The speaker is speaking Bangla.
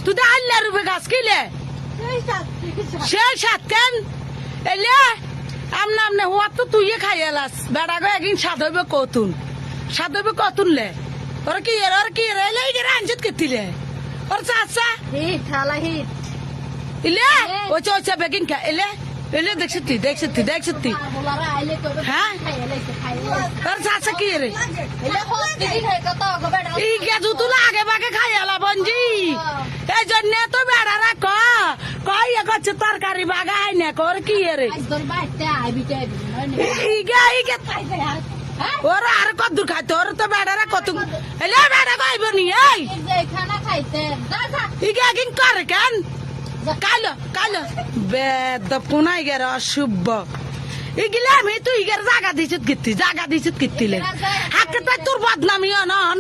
তুই তো আল্লাহ রূপে গাছ কিলে সেই সাত কেন এলে আমনে আমনে হওয়ার তো তুই খাই এলাস বেড়া গো একদিন সাদ হইবে কতুন লে ওরা কি এলে এই রাঞ্জিত কেতিলে ওর চাচা ইলে ওচা বেগিন খা এলে দেখছি হ্যাঁ ওর চাচা কি রে ই গেছু তুলা আগে বাগে খাই এলা বঞ্জি এই জন্য তো বেড়ারা কই করছে তরকারি বাগাই না কর কি রে ওরা আর কত দূর খাইতে ওর তো বেড়ারা কত এলে বেড়া গাইব নি এই ইগে একদিন করে কেন কালো বেদ পুনাই গের অশুভ ইগিলে আমি তুই ইগের জাগা দিছিত গিতিলে হাকে তাই তোর বদনামি অনন